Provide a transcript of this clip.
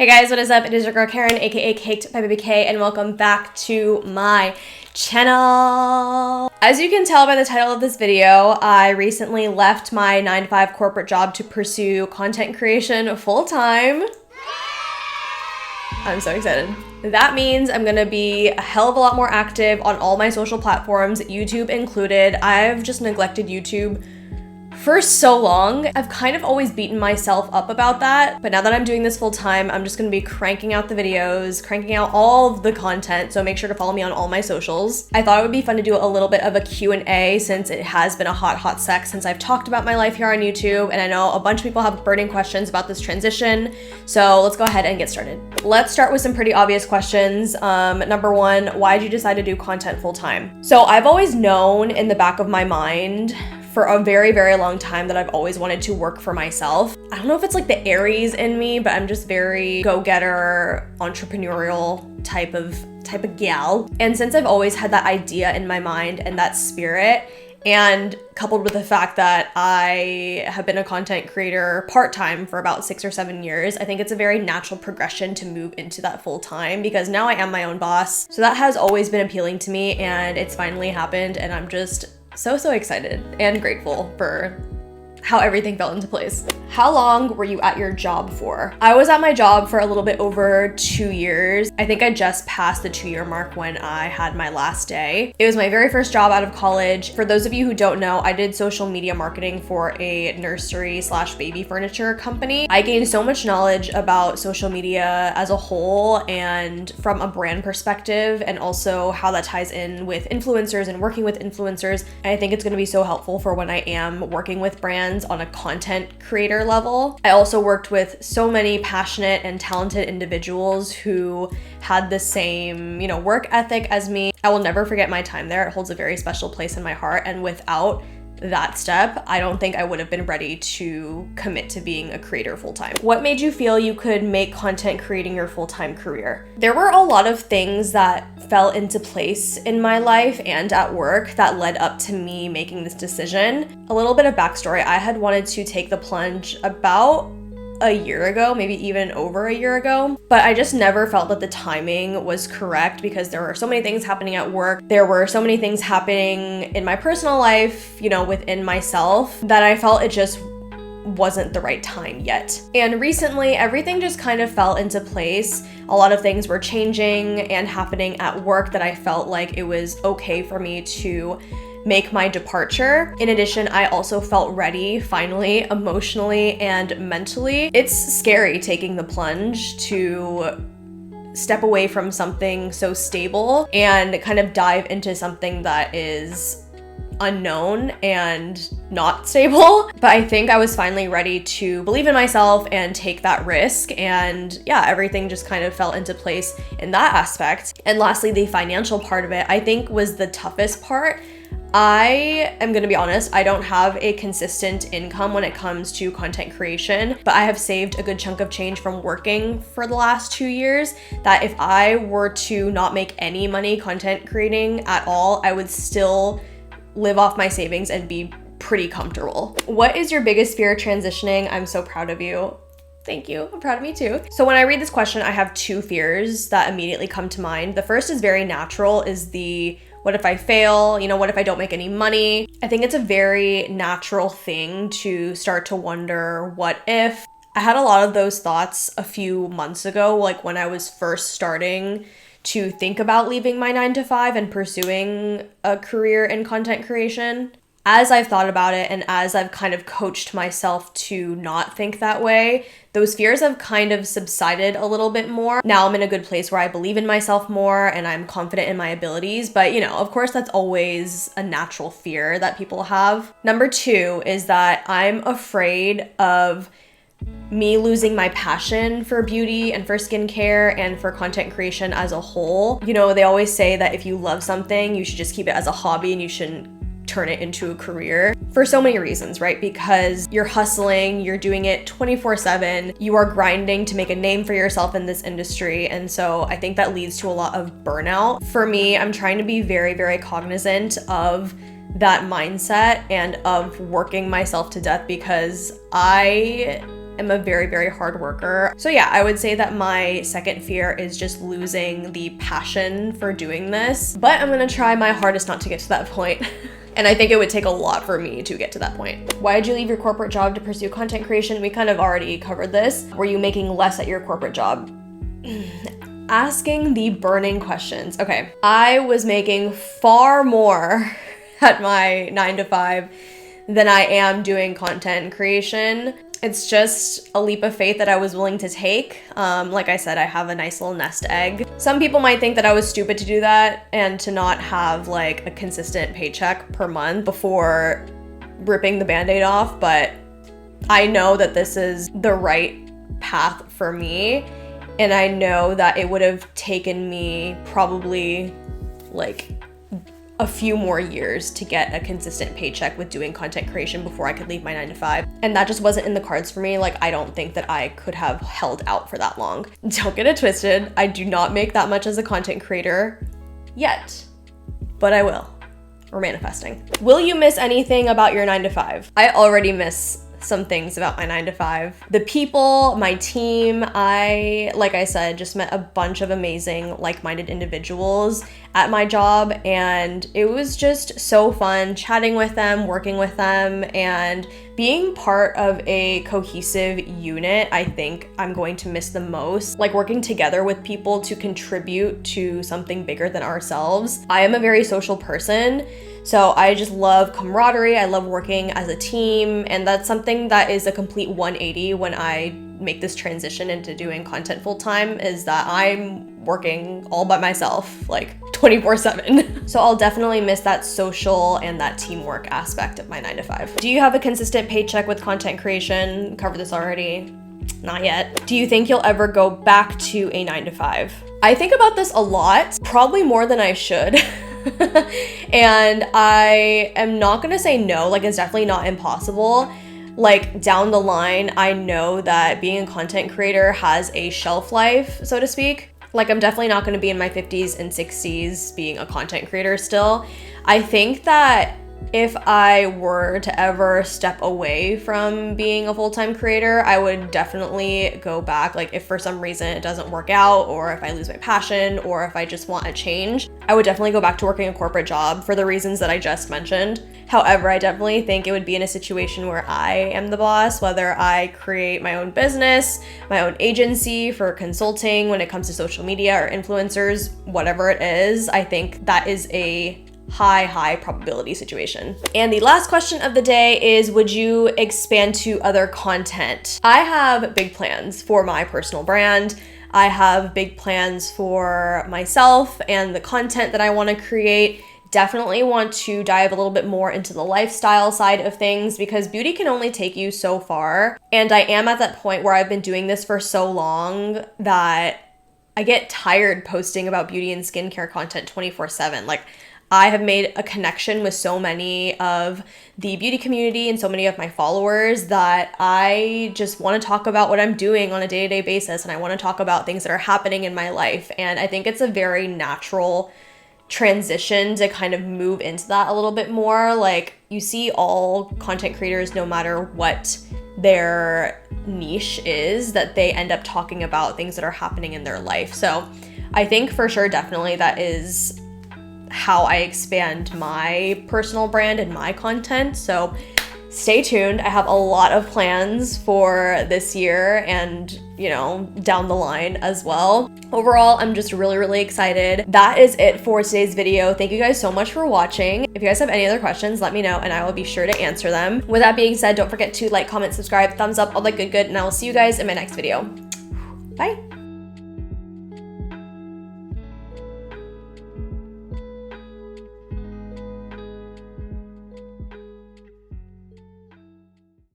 Hey guys, what is up? It is your girl Karen, aka Caked by BabyK, and welcome back to my channel. As you can tell by the title of this video, I recently left my 9-to-5 corporate job to pursue content creation full-time. I'm so excited. That means I'm gonna be a hell of a lot more active on all my social platforms, YouTube included. I've just neglected YouTube for so long. I've kind of always beaten myself up about that, but now that I'm doing this full time, I'm just gonna be cranking out the videos, cranking out all of the content, so make sure to follow me on all my socials. I thought it would be fun to do a little bit of a Q&A since it has been a hot sec since I've talked about my life here on YouTube, and I know a bunch of people have burning questions about this transition, so let's go ahead and get started. Let's start with some pretty obvious questions. Number one, why did you decide to do content full time? So I've always known in the back of my mind for a very, very long time that I've always wanted to work for myself. I don't know if it's like the Aries in me, but I'm just very go-getter, entrepreneurial type of gal. And since I've always had that idea in my mind and that spirit, and coupled with the fact that I have been a content creator part-time for about 6 or 7 years, I think it's a very natural progression to move into that full-time because now I am my own boss. So that has always been appealing to me and it's finally happened, and I'm just so excited and grateful for how everything fell into place. How long were you at your job for? I was at my job for a little bit over 2 years. I think I just passed the 2-year mark when I had my last day. It was my very first job out of college. For those of you who don't know, I did social media marketing for a nursery/baby furniture company. I gained so much knowledge about social media as a whole and from a brand perspective, and also how that ties in with influencers and working with influencers. And I think it's gonna be so helpful for when I am working with brands on a content creator level. I also worked with so many passionate and talented individuals who had the same, work ethic as me. I will never forget my time there. It holds a very special place in my heart, and without that step, I don't think I would have been ready to commit to being a creator full-time. What made you feel you could make content creating your full-time career? There were a lot of things that fell into place in my life and at work that led up to me making this decision. A little bit of backstory, I had wanted to take the plunge about a year ago, maybe even over a year ago, but I just never felt that the timing was correct because there were so many things happening at work. There were so many things happening in my personal life, within myself, that I felt it just wasn't the right time yet. And recently, everything just kind of fell into place. A lot of things were changing and happening at work that I felt like it was okay for me to make my departure. In addition, I also felt ready, finally, emotionally and mentally. It's scary taking the plunge to step away from something so stable and kind of dive into something that is unknown and not stable. But I think I was finally ready to believe in myself and take that risk. And yeah, everything just kind of fell into place in that aspect. And lastly, the financial part of it, I think, was the toughest part. I am gonna be honest, I don't have a consistent income when it comes to content creation, but I have saved a good chunk of change from working for the last 2 years that if I were to not make any money content creating at all, I would still live off my savings and be pretty comfortable. What is your biggest fear transitioning? I'm so proud of you. Thank you. I'm proud of me too. So when I read this question, I have 2 fears that immediately come to mind. The first is very natural, is the what if I fail? What if I don't make any money? I think it's a very natural thing to start to wonder, what if? I had a lot of those thoughts a few months ago, like when I was first starting to think about leaving my 9-to-5 and pursuing a career in content creation. As I've thought about it and as I've kind of coached myself to not think that way, those fears have kind of subsided a little bit more. Now I'm in a good place where I believe in myself more and I'm confident in my abilities, but of course that's always a natural fear that people have. Number 2 is that I'm afraid of me losing my passion for beauty and for skincare and for content creation as a whole. They always say that if you love something, you should just keep it as a hobby and you shouldn't turn it into a career for so many reasons, right? Because you're hustling, you're doing it 24/7, you are grinding to make a name for yourself in this industry. And so I think that leads to a lot of burnout. For me, I'm trying to be very, very cognizant of that mindset and of working myself to death because I am a very, very hard worker. So yeah, I would say that my second fear is just losing the passion for doing this, but I'm gonna try my hardest not to get to that point. And I think it would take a lot for me to get to that point. Why did you leave your corporate job to pursue content creation? We kind of already covered this. Were you making less at your corporate job? Asking the burning questions. Okay, I was making far more at my 9-to-5 than I am doing content creation. It's just a leap of faith that I was willing to take. Like I said, I have a nice little nest egg. Some people might think that I was stupid to do that and to not have like a consistent paycheck per month before ripping the band-aid off, but I know that this is the right path for me. And I know that it would have taken me probably like a few more years to get a consistent paycheck with doing content creation before I could leave my 9-to-5. And that just wasn't in the cards for me. Like, I don't think that I could have held out for that long. Don't get it twisted. I do not make that much as a content creator yet, but I will. We're manifesting. Will you miss anything about your 9-to-5? I already miss some things about my 9-to-5. The people, my team, like I said, just met a bunch of amazing like-minded individuals at my job, and it was just so fun chatting with them, working with them, and being part of a cohesive unit. I think I'm going to miss the most, like working together with people to contribute to something bigger than ourselves. I am a very social person, so I just love camaraderie. I love working as a team, and that's something that is a complete 180 when I make this transition into doing content full-time, is that I'm working all by myself, like 24/7. So I'll definitely miss that social and that teamwork aspect of my 9-to-5. Do you have a consistent paycheck with content creation? Covered this already. Not yet. Do you think you'll ever go back to a 9-to-5? I think about this a lot, probably more than I should. And I am not gonna say no, like it's definitely not impossible. Like down the line, I know that being a content creator has a shelf life, so to speak. Like I'm definitely not gonna be in my 50s and 60s being a content creator still. I think that if I were to ever step away from being a full-time creator, I would definitely go back. Like if for some reason it doesn't work out, or if I lose my passion, or if I just want a change, I would definitely go back to working a corporate job for the reasons that I just mentioned. However, I definitely think it would be in a situation where I am the boss, whether I create my own business, my own agency for consulting when it comes to social media or influencers, whatever it is. I think that is a high probability situation. And the last question of the day is, would you expand to other content? I have big plans for my personal brand. I have big plans for myself and the content that I want to create. Definitely want to dive a little bit more into the lifestyle side of things, because beauty can only take you so far. And I am at that point where I've been doing this for so long that I get tired posting about beauty and skincare content 24/7. Like, I have made a connection with so many of the beauty community and so many of my followers that I just want to talk about what I'm doing on a day-to-day basis, and I want to talk about things that are happening in my life. And I think it's a very natural transition to kind of move into that a little bit more. Like, you see all content creators, no matter what their niche is, that they end up talking about things that are happening in their life. So I think for sure, definitely that is how I expand my personal brand and my content. So stay tuned. I have a lot of plans for this year and, you know, down the line as well. Overall, I'm just really excited. That is it for today's video. Thank you guys so much for watching. If you guys have any other questions, let me know and I will be sure to answer them. With that being said, don't forget to like, comment, subscribe, thumbs up, all that good, and I will see you guys in my next video. Bye.